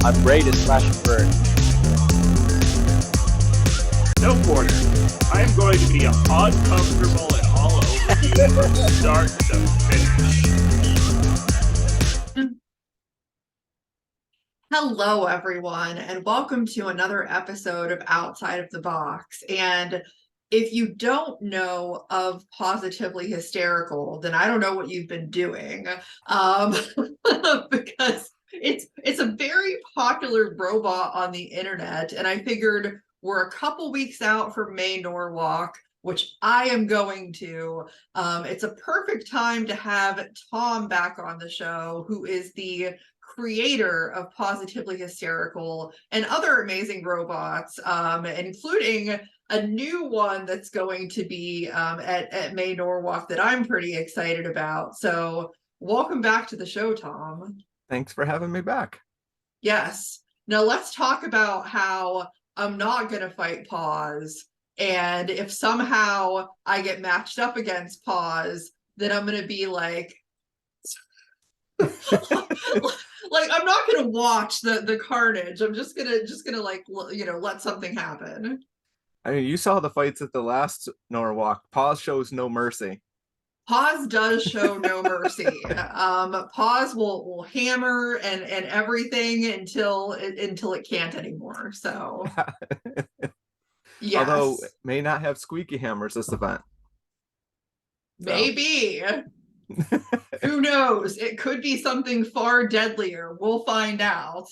I'm ready to slash and burn. No quarter. I am going to be uncomfortable and all over you from start to finish. Hello, everyone, and welcome to another episode of Outside of the Box. And if you don't know of Pawsitively Hysterical, then I don't know what you've been doing, because it's a very popular robot on the internet, and I figured we're a couple weeks out from May Norwalk, which I am going to. It's a perfect time to have Tom back on the show, who is the creator of Pawsitively Hysterical and other amazing robots, including a new one that's going to be at May Norwalk that I'm pretty excited about. So welcome back to the show, Tom. Thanks for having me back. Yes. Now let's talk about how I'm not going to fight Paws. And if somehow I get matched up against Paws, then I'm going to be like, like I'm not going to watch the carnage. I'm just gonna like, you know, let something happen. I mean, you saw the fights at the last Norwalk. Paws shows no mercy. Paws does show no mercy. Paws will hammer and everything until it can't anymore. So yes. Although it may not have squeaky hammers this event. Maybe. Who knows? It could be something far deadlier. We'll find out.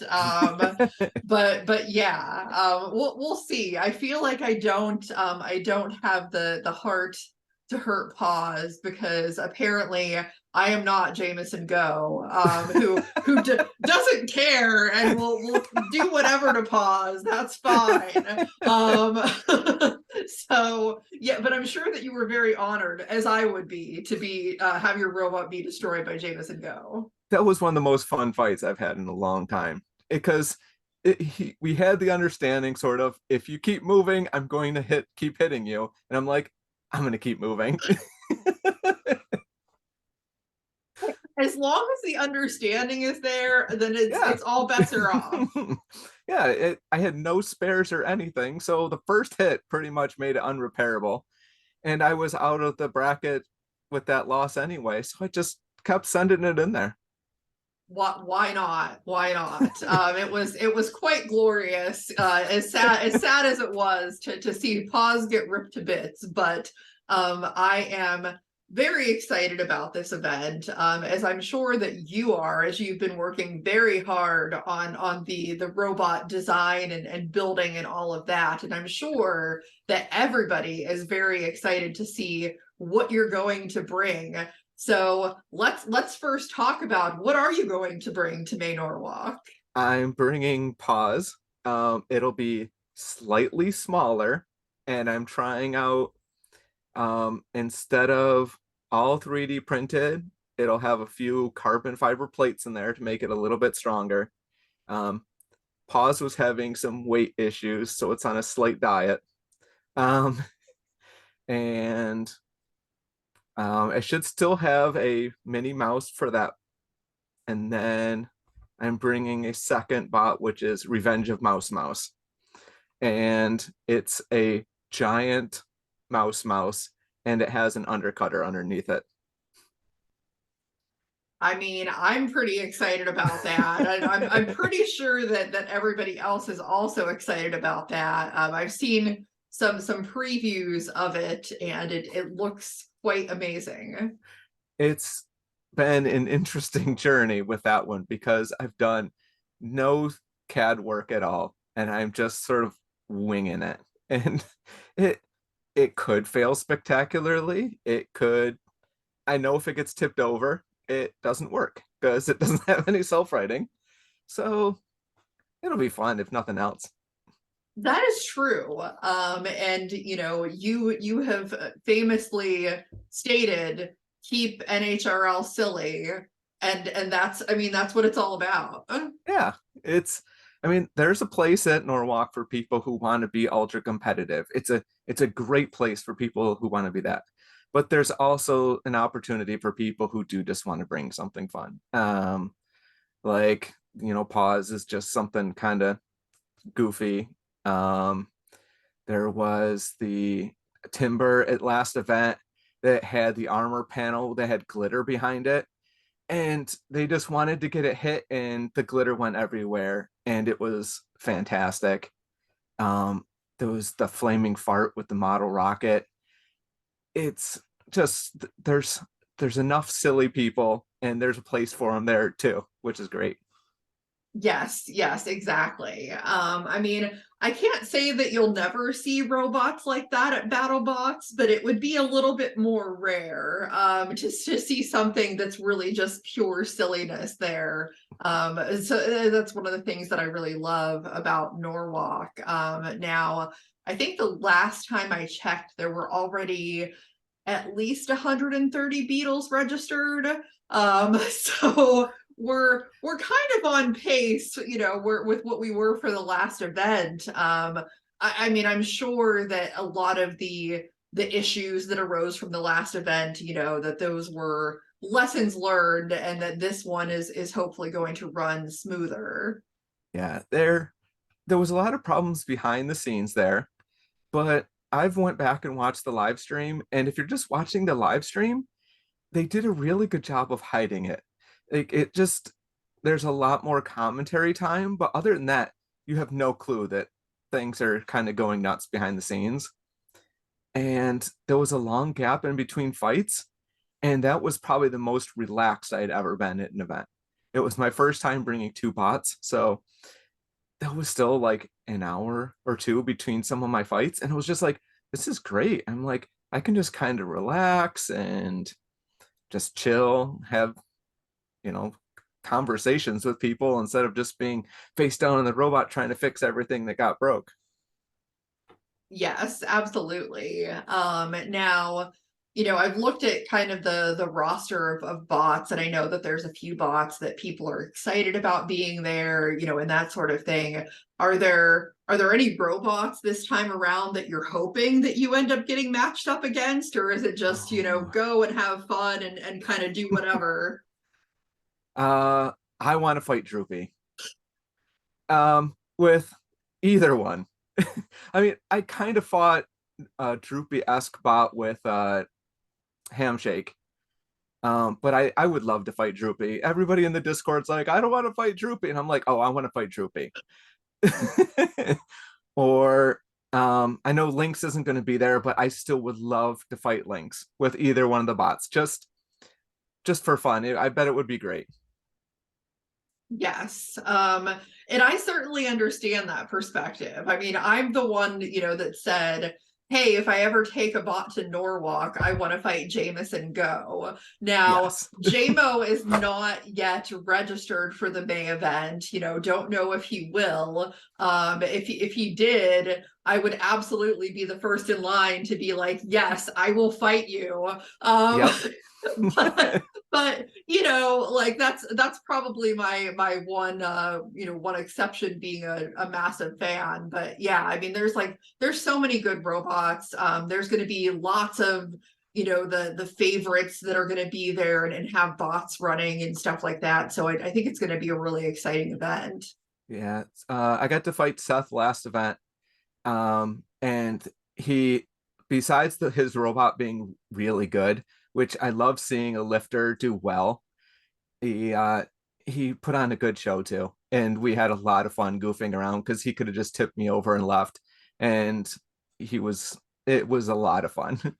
But yeah, we'll see. I feel like I don't have the heart to hurt Paws, because apparently I am not Jamison Go, who doesn't care and will do whatever to Paws. That's fine. So yeah, but I'm sure that you were very honored, as I would be, to be have your robot be destroyed by Jamison Go. That was one of the most fun fights I've had in a long time, because we had the understanding, sort of, if you keep moving, I'm going to keep hitting you, and I'm like, I'm going to keep moving. As long as the understanding is there, then it's all bets are off. Yeah, I had no spares or anything, so the first hit pretty much made it unrepairable, and I was out of the bracket with that loss anyway, so I just kept sending it in there. Why not? Why not? It was quite glorious, as sad as it was to see Paws get ripped to bits, but I am very excited about this event, as I'm sure that you are, as you've been working very hard on the robot design and building and all of that, and I'm sure that everybody is very excited to see what you're going to bring. So let's first talk about, what are you going to bring to May Norwalk? I'm bringing Paws. It'll be slightly smaller, and I'm trying out, instead of all 3D printed, it'll have a few carbon fiber plates in there to make it a little bit stronger. Paws was having some weight issues, so it's on a slight diet. And I should still have a mini mouse for that. And then I'm bringing a second bot, which is Revenge of Mouse. And it's a giant mouse, and it has an undercutter underneath it. I mean, I'm pretty excited about that. I'm pretty sure that everybody else is also excited about that. I've seen some previews of it, and it looks quite amazing. It's been an interesting journey with that one, because I've done no CAD work at all, and I'm just sort of winging it. And it could fail spectacularly. It could, I know if it gets tipped over, it doesn't work because it doesn't have any self-writing. So it'll be fun, if nothing else. That is true. And you know, you have famously stated, keep NHRL silly, and that's, I mean, that's what it's all about. Yeah, I mean, there's a place at Norwalk for people who want to be ultra competitive. It's a great place for people who want to be that. But there's also an opportunity for people who do just want to bring something fun. Like Paws is just something kind of goofy. There was the Timber at last event that had the armor panel that had glitter behind it, and they just wanted to get it hit, and the glitter went everywhere, and it was fantastic. There was the flaming fart with the model rocket. It's just there's enough silly people, and there's a place for them there too, which is great. Yes, exactly. I mean, I can't say that you'll never see robots like that at BattleBots, but it would be a little bit more rare just to see something that's really just pure silliness there. So that's one of the things that I really love about Norwalk. Now, I think the last time I checked, there were already at least 130 beetles registered. So we're kind of on pace, we're with what we were for the last event. I mean, I'm sure that a lot of the issues that arose from the last event, that those were lessons learned, and that this one is hopefully going to run smoother. Yeah, there was a lot of problems behind the scenes there, but I've went back and watched the live stream, and if you're just watching the live stream, they did a really good job of hiding it. Like, it just, there's a lot more commentary time, but other than that, you have no clue that things are kind of going nuts behind the scenes. And there was a long gap in between fights, and that was probably the most relaxed I'd ever been at an event. It was my first time bringing two bots, so that was still like an hour or two between some of my fights, and it was just like, this is great. I'm like, I can just kind of relax and just chill, have conversations with people instead of just being face down in the robot trying to fix everything that got broke. Yes, absolutely. Now, I've looked at kind of the roster of bots, and I know that there's a few bots that people are excited about being there, and that sort of thing. Are there any robots this time around that you're hoping that you end up getting matched up against, or is it just, go and have fun and kind of do whatever? I want to fight Droopy. With either one. I mean, I kind of fought a Droopy-esque bot with Hamshake. But I would love to fight Droopy. Everybody in the Discord's like, I don't want to fight Droopy. And I'm like, oh, I want to fight Droopy. Or I know Lynx isn't going to be there, but I still would love to fight Lynx with either one of the bots. Just for fun. I bet it would be great. Yes. And I certainly understand that perspective. I mean, I'm the one, that said, hey, if I ever take a bot to Norwalk, I want to fight Jamison Go. Now, Yes. JMO is not yet registered for the May event. Don't know if he will. If he did, I would absolutely be the first in line to be like, yes, I will fight you. Yep. but like that's probably my one one exception, being a massive fan. But yeah, I mean, there's so many good robots. There's going to be lots of the favorites that are going to be there and have bots running and stuff like that. So I think it's going to be a really exciting event. Yeah. I got to fight Seth last event. And he, besides his robot being really good, which I love seeing a lifter do well, he put on a good show too. And we had a lot of fun goofing around because he could have just tipped me over and left. And it was a lot of fun.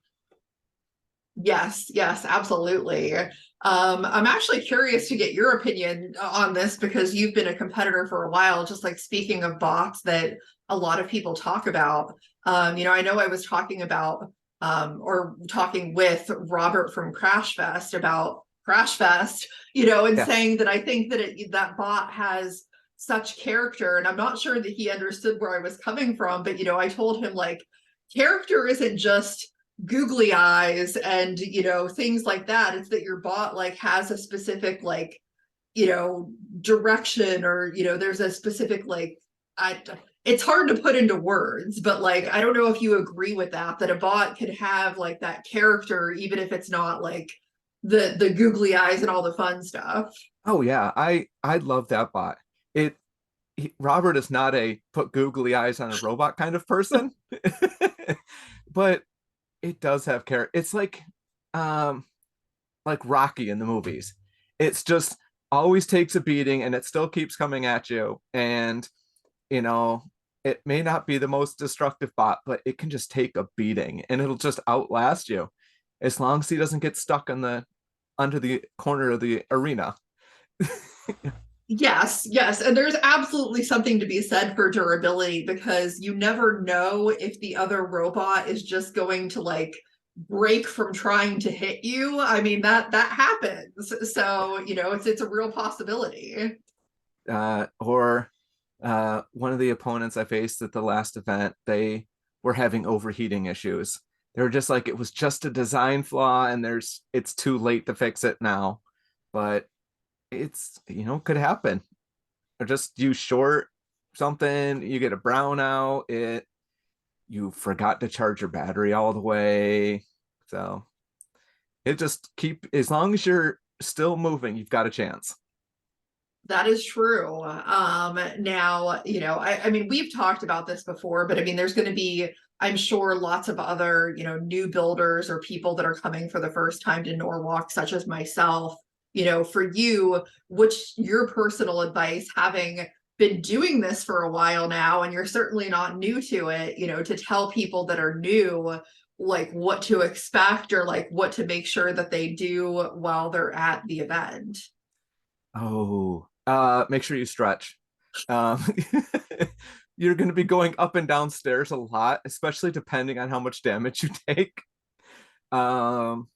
Yes, absolutely. I'm actually curious to get your opinion on this, because you've been a competitor for a while, just like speaking of bots that a lot of people talk about. I know I was talking about or talking with Robert from Crash Fest about Crash Fest, and Yeah. saying that I think that that bot has such character, and I'm not sure that he understood where I was coming from, but I told him, like, character isn't just googly eyes and things like that. It's that your bot like has a specific like direction, or there's a specific like it's hard to put into words, but like I don't know if you agree with that a bot could have like that character even if it's not like the googly eyes and all the fun stuff. Oh yeah, I love that bot. Robert is not a put googly eyes on a robot kind of person, but it does have character. It's like Rocky in the movies. It's just always takes a beating and it still keeps coming at you. And you know, it may not be the most destructive bot, but it can just take a beating and it'll just outlast you as long as he doesn't get stuck in the under the corner of the arena. Yes, yes. And there's absolutely something to be said for durability, because you never know if the other robot is just going to like break from trying to hit you. I mean, that happens. So, it's a real possibility. Or one of the opponents I faced at the last event, they were having overheating issues. They were just like, it was just a design flaw and it's too late to fix it now. But it's, could happen. Or just you short something, you get a brownout, you forgot to charge your battery all the way. So it just as long as you're still moving, you've got a chance. That is true. Now, I mean, we've talked about this before, but I mean, there's going to be, I'm sure, lots of other, new builders or people that are coming for the first time to Norwalk, such as myself. For you, what's your personal advice, having been doing this for a while now, and you're certainly not new to it, to tell people that are new, like what to expect or like what to make sure that they do while they're at the event? Oh, make sure you stretch. Um, you're going to be going up and down stairs a lot, especially depending on how much damage you take. Um,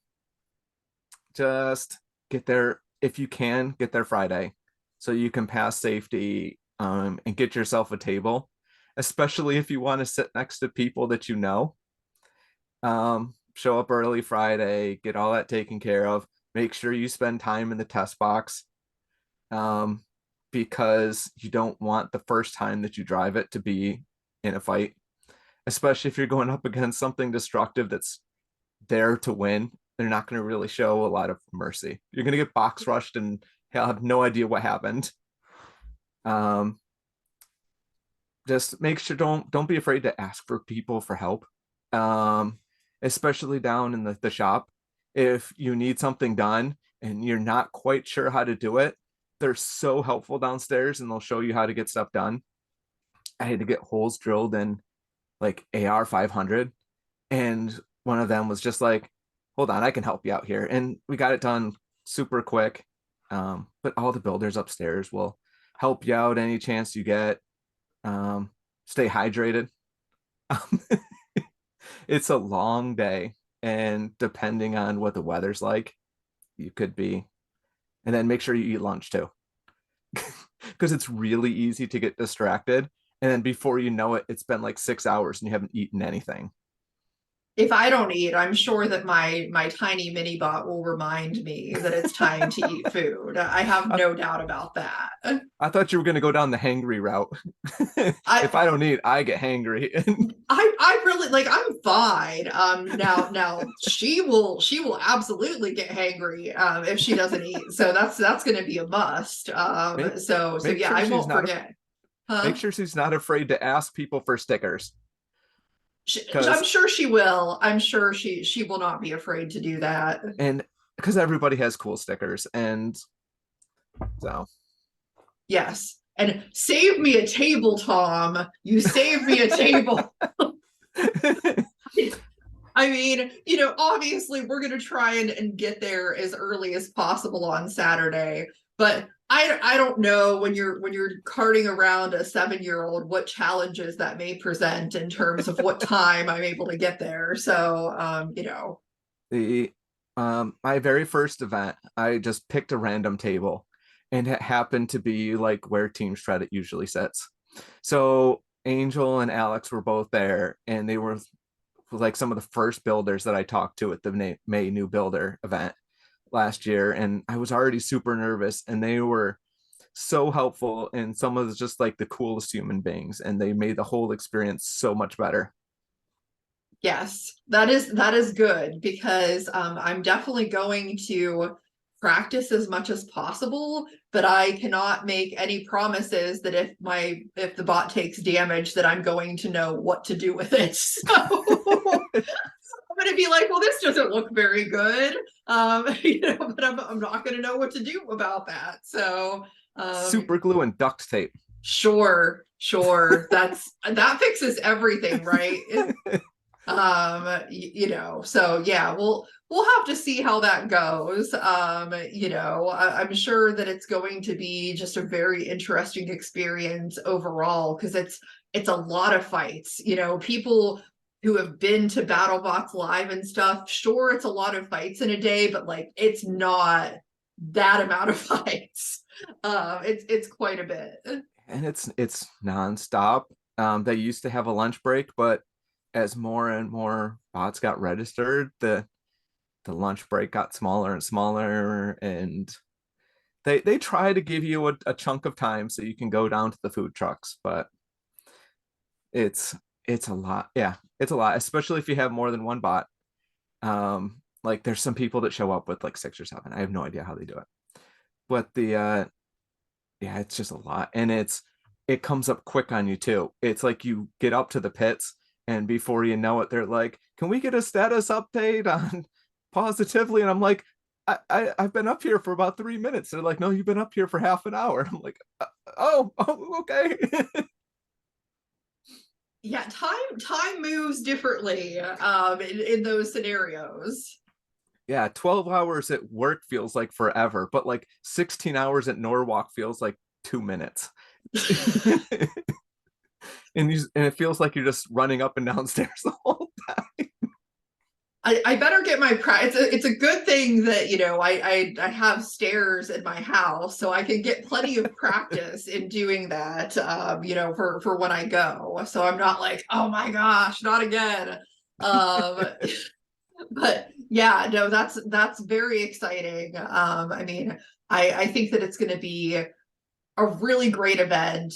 just get there if you can. Get there Friday, so you can pass safety and get yourself a table, especially if you want to sit next to people that you know. Show up early Friday, get all that taken care of. Make sure you spend time in the test box, because you don't want the first time that you drive it to be in a fight, especially if you're going up against something destructive that's there to win. They're not going to really show a lot of mercy. You're going to get box rushed and have no idea what happened. Just make sure don't be afraid to ask for people for help, especially down in the shop. If you need something done and you're not quite sure how to do it, they're so helpful downstairs and they'll show you how to get stuff done. I had to get holes drilled in like AR 500, and one of them was just like, hold on, I can help you out here. And we got it done super quick. But all the builders upstairs will help you out any chance you get. Stay hydrated. It's a long day, and depending on what the weather's like, you could be. And then make sure you eat lunch too, because it's really easy to get distracted. And then before you know it, it's been like 6 hours and you haven't eaten anything. If I don't eat, I'm sure that my tiny mini bot will remind me that it's time to eat food. I have no doubt about that. I thought you were going to go down the hangry route. If I don't eat, I get hangry. I really like, I'm fine. Now she will absolutely get hangry if she doesn't eat. So that's going to be a must. So yeah, sure I won't forget. Make sure she's not afraid to ask people for stickers. I'm sure she will. I'm sure she will not be afraid to do that. And because everybody has cool stickers, and so yes. And save me a table, Tom. You save me a table. I mean, obviously we're going to try and get there as early as possible on Saturday, but I don't know, when you're carting around a 7-year-old, what challenges that may present in terms of what time I'm able to get there. So, my very first event, I just picked a random table, and it happened to be like where Team Shreddit usually sits. So Angel and Alex were both there, and they were like some of the first builders that I talked to at the May New Builder event last year. And I was already super nervous, and they were so helpful, and some of just like the coolest human beings, and they made the whole experience so much better. yes, that is good, because I'm definitely going to practice as much as possible, but I cannot make any promises that if the bot takes damage that I'm going to know what to do with it. So I'm going to be like, well, this doesn't look very good. But I'm not going to know what to do about that. So super glue and duct tape. Sure. That fixes everything, right? So yeah, we'll have to see how that goes. I'm sure that it's going to be just a very interesting experience overall, because it's a lot of fights. People who have been to BattleBots Live and stuff, sure, it's a lot of fights in a day, but like it's not that amount of fights. It's quite a bit. And it's nonstop. They used to have a lunch break, but as more and more bots got registered, the lunch break got smaller and smaller, and they try to give you a chunk of time so you can go down to the food trucks, but it's a lot. Yeah, it's a lot, especially if you have more than one bot. Like there's some people that show up with like 6 or 7. I have no idea how they do it, but yeah, it's just a lot, and it comes up quick on you too. It's like you get up to the pits, and before you know it, they're like, "Can we get a status update on Pawsitively?" And I'm like, I've been up here for about 3 minutes. They're like, "No, you've been up here for half an hour." And I'm like, "Oh, okay." Yeah, time moves differently in those scenarios. Yeah, 12 hours at work feels like forever, but like 16 hours at Norwalk feels like 2 minutes. And it feels like you're just running up and downstairs the whole time. I better get my practice. It's a good thing that I have stairs in my house, so I can get plenty of practice in doing that. For when I go, so I'm not like, oh my gosh, not again. But yeah, no, that's very exciting. I think that it's going to be a really great event.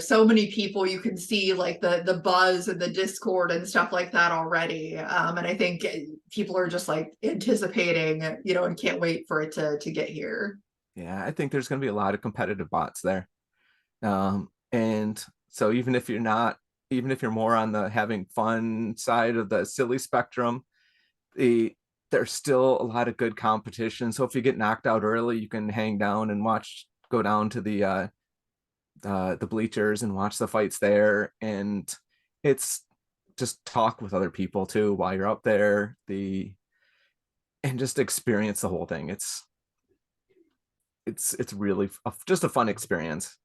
So many people, you can see like the buzz and the Discord and stuff like that already. And I think people are just like anticipating, and can't wait for it to get here. Yeah, I think there's going to be a lot of competitive bots there. And so even if you're more on the having fun side of the silly spectrum, there's still a lot of good competition. So if you get knocked out early, you can hang down and go down to the bleachers and watch the fights there. And it's just talk with other people too while you're up there, and just experience the whole thing. It's really just a fun experience.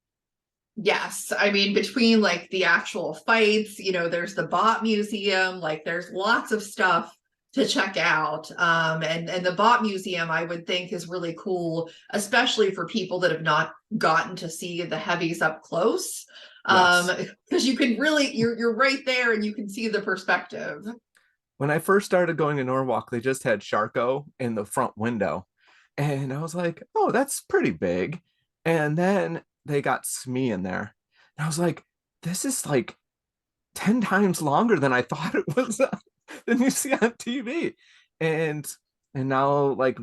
Yes, I mean, between like the actual fights, there's the bot museum, like there's lots of stuff to check out. And the bot museum, I would think, is really cool, especially for people that have not gotten to see the heavies up close. Yes. Because you can really, you're right there and you can see the perspective. When I first started going to Norwalk, they just had Sharko in the front window. And I was like, oh, that's pretty big. And then they got Smee in there. And I was like, this is like 10 times longer than I thought it was than you see on TV. And now like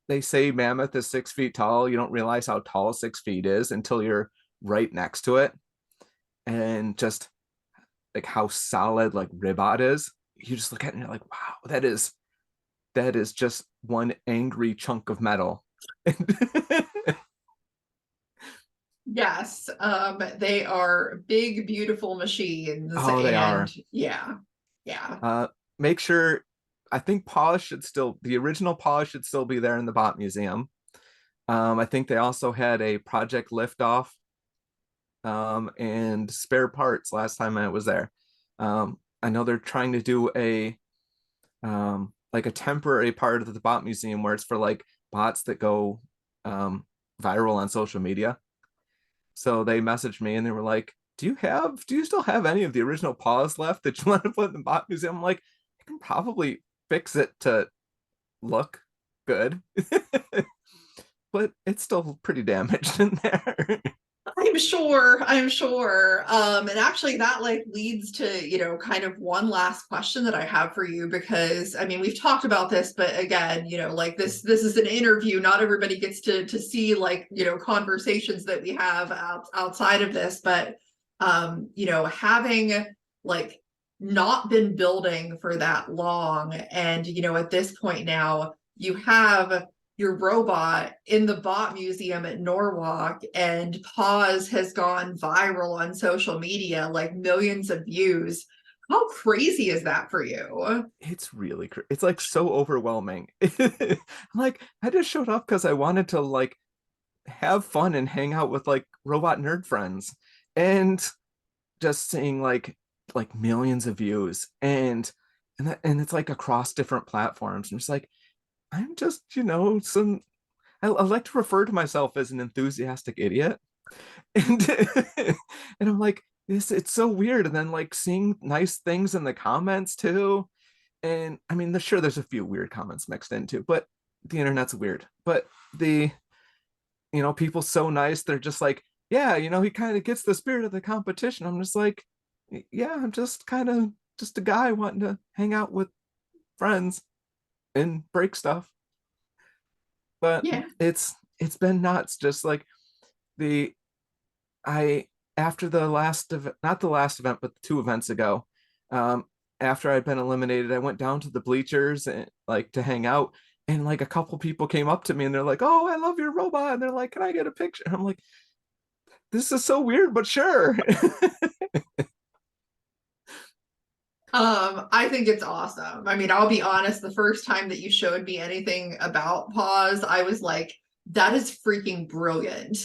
they say Mammoth is 6 feet tall. You don't realize how tall 6 feet is until you're right next to it. And just like how solid like Ribot is. You just look at it and you're like, wow, that is just one angry chunk of metal. Yes, they are big, beautiful machines. Oh, they are. Yeah. Make sure, I think the original Paws should still be there in the Bot Museum. I think they also had a Project Liftoff and spare parts last time I was there. I know they're trying to do like a temporary part of the Bot Museum where it's for like bots that go viral on social media. So they messaged me and they were like, do you still have any of the original Paws left that you want to put in the Bot Museum? I'm like, I can probably fix it to look good. But it's still pretty damaged in there. I I'm sure. And actually that like leads to, you know, kind of one last question that I have for you, because I mean, we've talked about this, but again, you know, like this is an interview. Not everybody gets to see like, you know, conversations that we have outside of this, but you know, having like not been building for that long, and you know, at this point now you have your robot in the bot museum at Norwalk, and Paws has gone viral on social media, like millions of views. How crazy is that for you? It's really it's like so overwhelming. I'm like, I just showed up because I wanted to like have fun and hang out with like robot nerd friends, and just seeing like millions of views, and it's like across different platforms. I'm just like, I'm just, you know, I like to refer to myself as an enthusiastic idiot. And and I'm like, it's so weird. And then like seeing nice things in the comments too. And I mean, sure, there's a few weird comments mixed into, but the internet's weird. But you know, people so nice, they're just like, yeah, you know, he kind of gets the spirit of the competition. I'm just like, yeah, I'm just kind of just a guy wanting to hang out with friends and break stuff. But Yeah. it's been nuts. Just like the I after the last event, not the last event, but 2 events ago, um, after I'd been eliminated, I went down to the bleachers and like to hang out. And like a couple people came up to me and they're like, "Oh, I love your robot." And they're like, "Can I get a picture?" And I'm like, "This is so weird, but sure." I think it's awesome. I mean, I'll be honest, the first time that you showed me anything about Paws, I was like, that is freaking brilliant.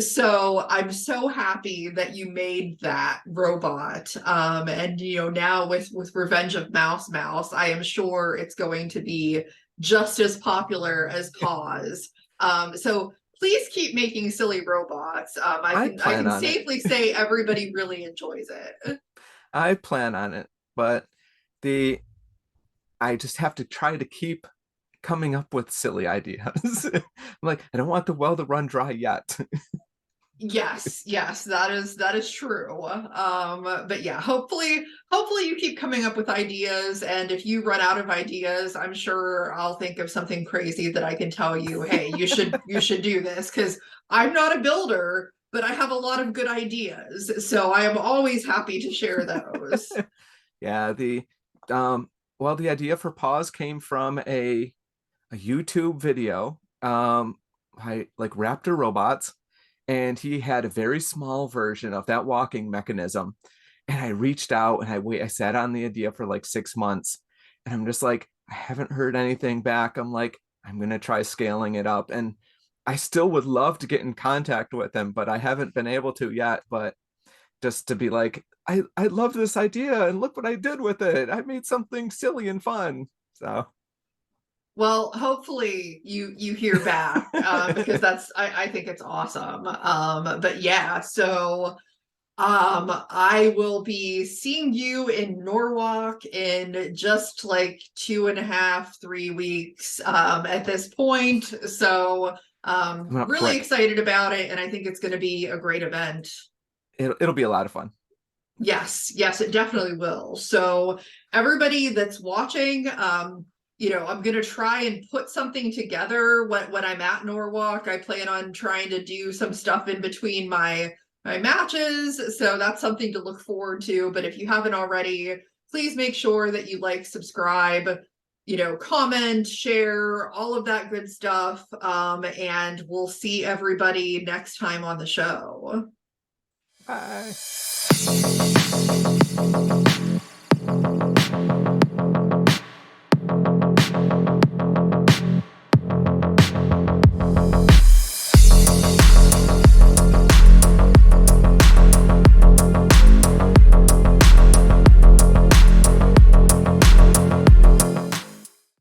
So I'm so happy that you made that robot. And you know, now with Revenge of Mouse Mouse, I am sure it's going to be just as popular as Paws. So please keep making silly robots. I I plan can on it. safely say everybody really enjoys it. I plan on it, but the I just have to try to keep coming up with silly ideas. I'm like, I don't want the well to run dry yet. Yes, that is true. But yeah, hopefully you keep coming up with ideas, and if you run out of ideas, I'm sure I'll think of something crazy that I can tell you, hey, you should do this, because I'm not a builder, but I have a lot of good ideas. So I am always happy to share those. Yeah, well, the idea for Paws came from a YouTube video. I like Raptor Robots, and he had a very small version of that walking mechanism. And I reached out and I sat on the idea for like 6 months, and I'm just like, I haven't heard anything back. I'm like, I'm gonna try scaling it up, and I still would love to get in contact with him, but I haven't been able to yet. But just to be like, I love this idea, and look what I did with it. I made something silly and fun. So Well, hopefully you hear back, because I think it's awesome. But yeah, so I will be seeing you in Norwalk in just like 2.5, 3 weeks at this point. So coming up really quick. excited about it, and I think it's going to be a great event. It'll be a lot of fun. Yes, it definitely will. So everybody that's watching, you know, I'm gonna try and put something together when I'm at Norwalk. I plan on trying to do some stuff in between my matches, so that's something to look forward to. But if you haven't already, please make sure that you like, subscribe, you know, comment, share, all of that good stuff. And we'll see everybody next time on the show. Bye.